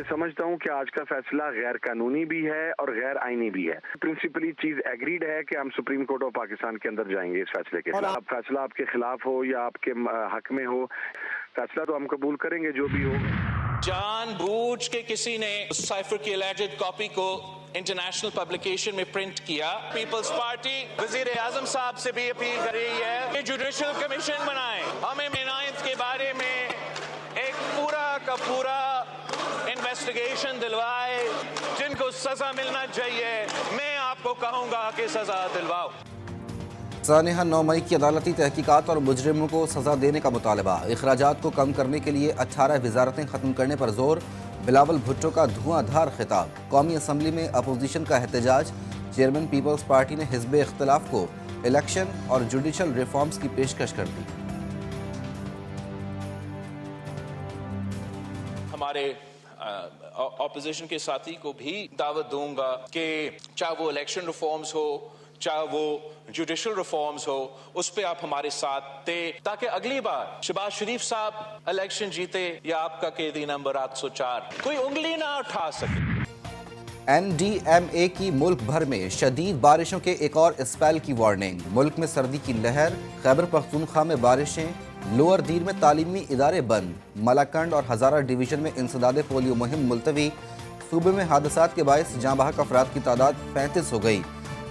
ये समझता हूँ कि आज का फैसला गैर कानूनी भी है और गैर आईनी भी है। प्रिंसिपली चीज एग्रीड है कि हम सुप्रीम कोर्ट ऑफ पाकिस्तान के अंदर जाएंगे इस फैसले के खिलाफ। फैसला आपके खिलाफ हो या आपके हक में हो, फैसला तो हम कबूल करेंगे जो भी हो। जानबूझ के किसी ने उस साइफर की एलिजेड कॉपी को इंटरनेशनल पब्लिकेशन में प्रिंट किया। पीपल्स पार्टी वजीर आजम साहब से भी अपील कर रही है कि जुडिशल कमीशन बनाएं। हमें मीनायत के बारे में एक पूरा का पूरा इन्वेस्टिगेशन दिलवाए, जिनको सजा मिलना चाहिए मैं आपको कहूंगा कि सजा दिलवाओ। सानिहा 9 मई की अदालती तहकीकात और मुजरिमों को सजा देने का मुतालबा। अखराजात को कम करने के लिए 18 वजारतें ख़त्म करने पर जोर। बिलावल भुट्टो का धुआंधार खिताब। कौमी असम्बली में अपोजिशन का एहतजाज। चेयरमैन पीपल्स पार्टी ने हिज़्ब इख्तिलाफ को इलेक्शन और जुडिशल रिफॉर्म्स की पेशकश कर दी। हमारे ऑपोजिशन के साथी को भी दावत दूंगा कि चाहे वो इलेक्शन रिफॉर्म्स हो, चाहे वो जुडिशल रिफॉर्म्स हो, उस पे आप हमारे साथ थे, ताकि अगली बार शहबाज शरीफ साहब इलेक्शन जीते या आपका कैदी नंबर 804 कोई उंगली ना उठा सके। NDMA की मुल्क भर में शदीद बारिशों के एक और स्पेल की वार्निंग। मुल्क में सर्दी की लहर। खैबर पख्तूनख्वा में बारिशें। लोअर दीर में तालीमी इदारे बंद। मलाकंड और हज़ारा डिवीजन में इंसदाद पोलियो मुहिम मुलतवी। सूबे में हादसात के बायस जाँ बहक अफराद की तादाद 35 हो गई।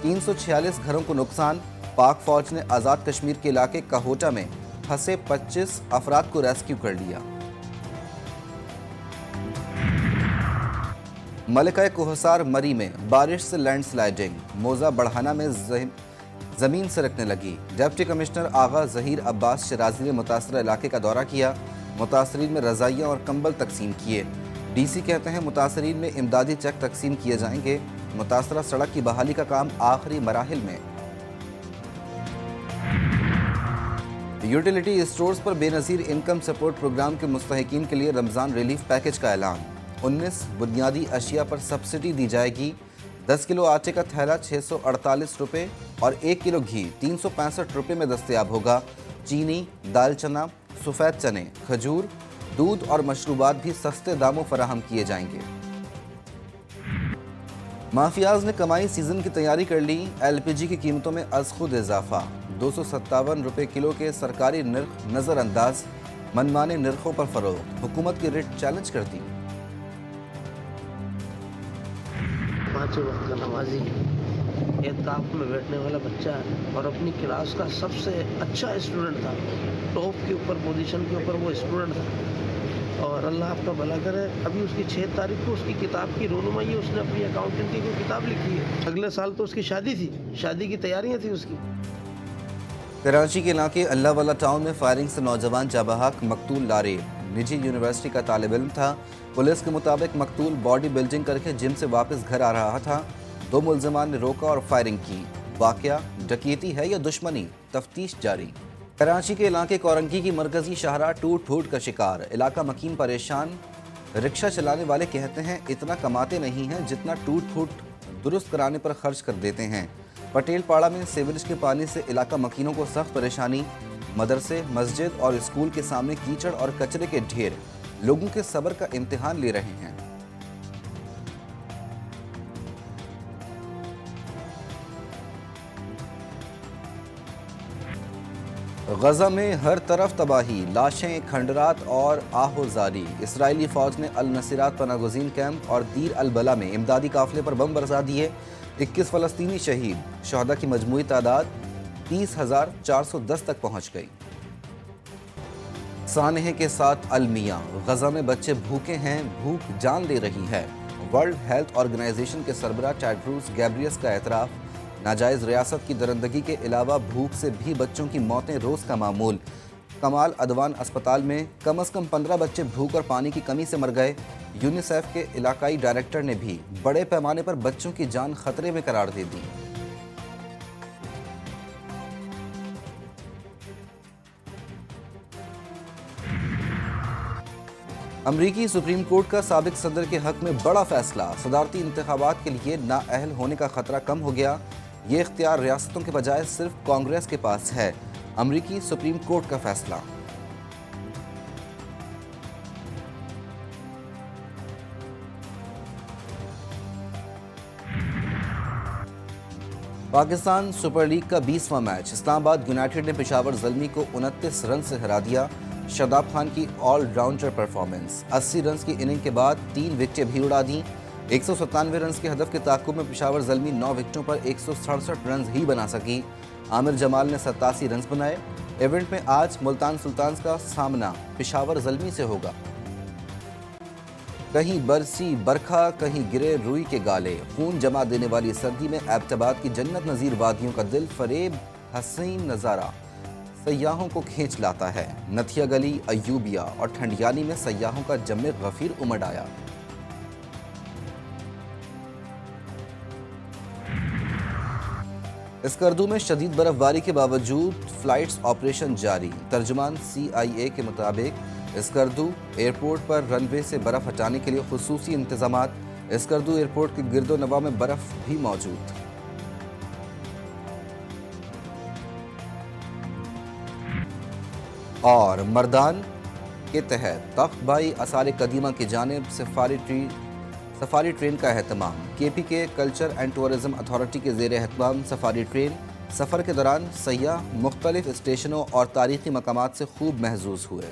346 घरों को नुकसान। पाक फौज ने आज़ाद कश्मीर के इलाके काहोटा में फंसे 25 अफराद को रेस्क्यू कर लिया। मलिका कोहसार मरी में बारिश से लैंडस्लाइडिंग। मोजा बढ़ाना में ज़मीन सरकने लगी। डिप्टी कमिश्नर आगा ज़हीर अब्बास शराजी ने मुतासरा इलाके का दौरा किया। मुतासरीन में रज़ाइयाँ और कंबल तकसीम किए। DC कहते हैं मुतासरीन में इमदादी चेक तकसीम किए जाएंगे। मुतासरा सड़क की बहाली का काम आखिरी मराहिल में। यूटिलिटी स्टोर्स पर बेनज़ीर इनकम सपोर्ट प्रोग्राम के मुस्तहिकीन के लिए रमज़ान रिलीफ पैकेज का ऐलान। 19 बुनियादी अशिया पर सब्सिडी दी जाएगी। 10 किलो आटे का थैला 648 रुपये और 1 किलो घी 365 रुपये में दस्तयाब होगा। चीनी, दाल चना, सफ़ेद चने, खजूर, दूध और मशरूबात भी सस्ते दामों फराहम किए जाएंगे। माफियाज ने कमाई सीजन की तैयारी कर ली। LPG की कीमतों में अज खुद इजाफा। 257 रुपये किलो के सरकारी निर्ख नज़रअंदाज। मनमाने निर्खों पर फरोख्त। हुकूमत की रिट चैलेंज कर दी। 5 वक्त का नमाजी, एहतिकाफ में बैठने वाला बच्चा और अपनी क्लास का सबसे अच्छा स्टूडेंट था। टॉप के ऊपर पोजीशन के ऊपर वो स्टूडेंट था और अल्लाह आपका भला करे। अभी उसकी 6 तारीख को उसकी किताब की रोनुमाई है। उसने अपनी अकाउंटेंटी की किताब लिखी है। अगले साल तो उसकी शादी थी, शादी की तैयारियां थी उसकी। कराची के इलाके अल्लाह वाला टाउन में फायरिंग से नौजवान जाबहक मकतूल लारे। निजी यूनिवर्सिटी का तालिब इल्म था। पुलिस के मुताबिक मकतूल बॉडी बिल्डिंग करके जिम से वापस घर आ रहा था। 2 मुल्ज़िमान ने रोका और फायरिंग की। वाक़या डकैती है या दुश्मनी, तफ्तीश जारी। कराची के इलाके कोरंगी की मरकजी शाहराह टूट फूट का शिकार। इलाका मकीन परेशान। रिक्शा चलाने वाले कहते हैं इतना कमाते नहीं हैं जितना टूट फूट दुरुस्त कराने पर खर्च कर देते हैं। पटेल पाड़ा में सीवरेज के पानी से इलाका मकीनों को सख्त परेशानी। मदरसे, मस्जिद और स्कूल के सामने कीचड़ और कचरे के ढेर लोगों के सब्र का इम्तिहान ले रहे हैं। गजा में हर तरफ तबाही, लाशें, खंडरात और आहोजारी। इसराइली फौज ने अल नसीरात पनागुज़ीन कैंप और दीर अल बला में इमदादी काफिले पर बम बरसा दिए। 21 फ़लस्तीनी शहीद। शहदा की मजमूई तादाद 30,410 तक पहुँच गई। सानहे के साथ अलमिया। गजा में बच्चे भूखे हैं, भूख जान ले रही है। वर्ल्ड हेल्थ ऑर्गेनाइजेशन के सरबराह टेड्रोस गैब्रियस का एतराफ़। नाजायज़ रियासत की दरंदगी के अलावा भूख से भी बच्चों की मौतें रोज़ का मामूल। कमाल अदवान अस्पताल में कम से कम 15 बच्चे भूख और पानी की कमी से मर गए। यूनिसेफ के इलाकाई डायरेक्टर ने भी बड़े पैमाने पर बच्चों की जान खतरे में करार दे दी। अमरीकी सुप्रीम कोर्ट का साबिक सदर के हक में बड़ा फैसला। सदारती इंतखाबात के लिए नाअहल होने का खतरा कम हो गया। ये इख्तियार रियासतों के बजाय सिर्फ कांग्रेस के पास है। अमरीकी सुप्रीम कोर्ट का फैसला। پاکستان سپر لیگ کا 20واں میچ اسلام آباد یونائٹڈ نے پشاور زلمی کو 29 رن سے ہرا دیا. شاداب خان کی آل راؤنڈر پرفارمنس. 80 رنز کی اننگ کے بعد 3 وکٹیں بھی اڑا دیں. 197 رنز کے ہدف کے تعاقب میں پشاور زلمی 9 وکٹوں پر 167 رنز ہی بنا سکی. عامر جمال نے 87 رنز بنائے. ایونٹ میں آج ملتان سلطانز کا سامنا پشاور زلمی سے ہوگا. کہیں برسی برکھا کہیں گرے روئی کے گالے. خون جما دینے والی سردی میں ایبٹ آباد کی جنت نظیر وادیوں کا دل فریب حسین نظارہ سیاحوں کو کھینچ لاتا ہے. نتھیا گلی، ایوبیہ اور ٹھنڈیالی میں سیاحوں کا جم غفیر امڈ آیا. اسکردو میں شدید برف باری کے باوجود فلائٹس آپریشن جاری. ترجمان CIA کے مطابق اسکردو ایئرپورٹ پر رن وے سے برف ہٹانے کے لیے خصوصی انتظامات. اسکردو ایئرپورٹ کے گرد و نواح میں برف بھی موجود. اور مردان کے تحت تخت بھائی آثار قدیمہ کی جانب سفاری ٹرین کا اہتمام. KPK culture and tourism authority کے زیر اہتمام سفاری ٹرین. سفر کے دوران سیاح مختلف اسٹیشنوں اور تاریخی مقامات سے خوب محظوظ ہوئے.